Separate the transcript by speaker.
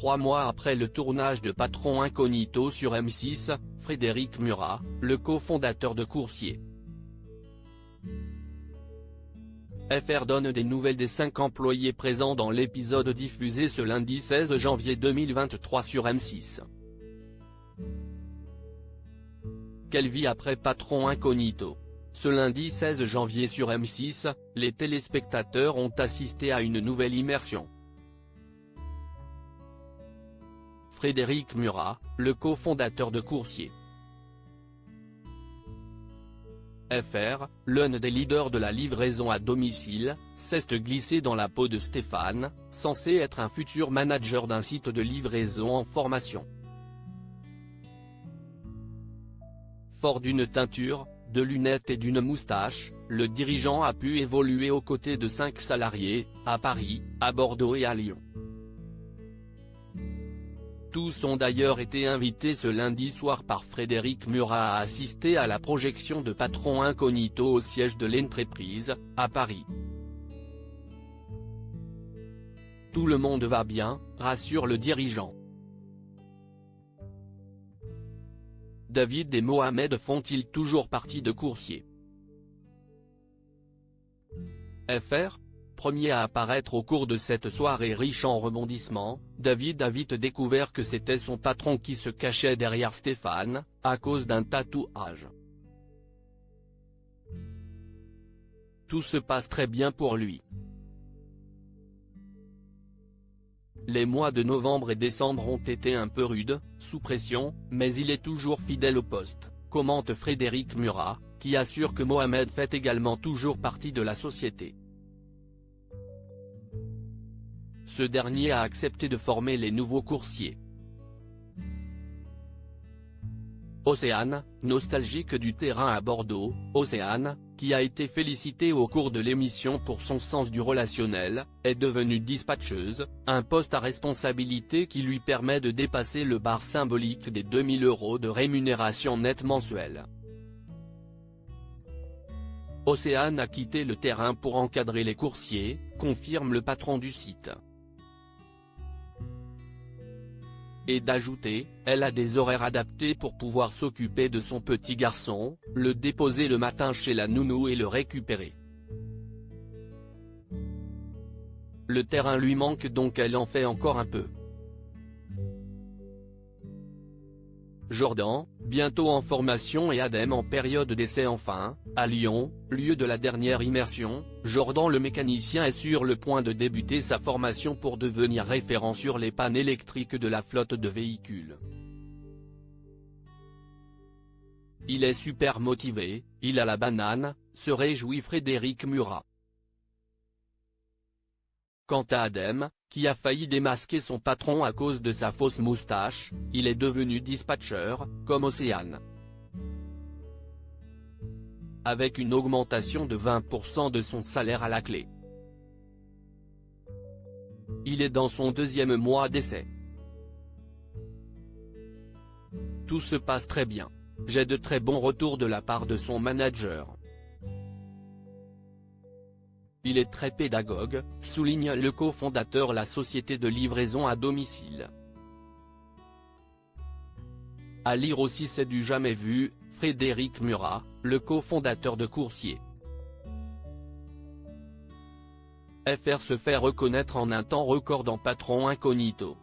Speaker 1: 3 mois après le tournage de Patron Incognito sur M6, Frédéric Murat, le cofondateur de Coursier FR donne des nouvelles des 5 employés présents dans l'épisode diffusé ce lundi 16 janvier 2023 sur M6. Quelle vie après Patron Incognito? Ce lundi 16 janvier sur M6, les téléspectateurs ont assisté à une nouvelle immersion. Frédéric Murat, le cofondateur de Coursier FR, l'un des leaders de la livraison à domicile, s'est glissé dans la peau de Stéphane, censé être un futur manager d'un site de livraison en formation. Fort d'une teinture, de lunettes et d'une moustache, le dirigeant a pu évoluer aux côtés de 5 salariés, à Paris, à Bordeaux et à Lyon. Tous ont d'ailleurs été invités ce lundi soir par Frédéric Murat à assister à la projection de Patron Incognito au siège de l'entreprise, à Paris. Tout le monde va bien, rassure le dirigeant. David et Mohamed font-ils toujours partie de Coursier FR? Premier à apparaître au cours de cette soirée riche en rebondissements, David a vite découvert que c'était son patron qui se cachait derrière Stéphane, à cause d'un tatouage. Tout se passe très bien pour lui. Les mois de novembre et décembre ont été un peu rudes, sous pression, mais il est toujours fidèle au poste, commente Frédéric Murat, qui assure que Mohamed fait également toujours partie de la société. Ce dernier a accepté de former les nouveaux coursiers. Océane, nostalgique du terrain à Bordeaux, Océane, qui a été félicitée au cours de l'émission pour son sens du relationnel, est devenue dispatcheuse, un poste à responsabilité qui lui permet de dépasser le bar symbolique des 2000 € de rémunération nette mensuelle. Océane a quitté le terrain pour encadrer les coursiers, confirme le patron du site. Et d'ajouter, elle a des horaires adaptés pour pouvoir s'occuper de son petit garçon, le déposer le matin chez la nounou et le récupérer. Le terrain lui manque donc elle en fait encore un peu. Jordan, bientôt en formation et Adem en période d'essai enfin, à Lyon, lieu de la dernière immersion, Jordan le mécanicien est sur le point de débuter sa formation pour devenir référent sur les pannes électriques de la flotte de véhicules. Il est super motivé, il a la banane, se réjouit Frédéric Murat. Quant à Adem, qui a failli démasquer son patron à cause de sa fausse moustache, il est devenu dispatcher, comme Océane. Avec une augmentation de 20% de son salaire à la clé. Il est dans son 2e mois d'essai. Tout se passe très bien. J'ai de très bons retours de la part de son manager. Il est très pédagogue, souligne le cofondateur la société de livraison à domicile. À lire aussi c'est du jamais vu, Frédéric Murat, le cofondateur de Coursier FR se fait reconnaître en un temps record dans Patron Incognito.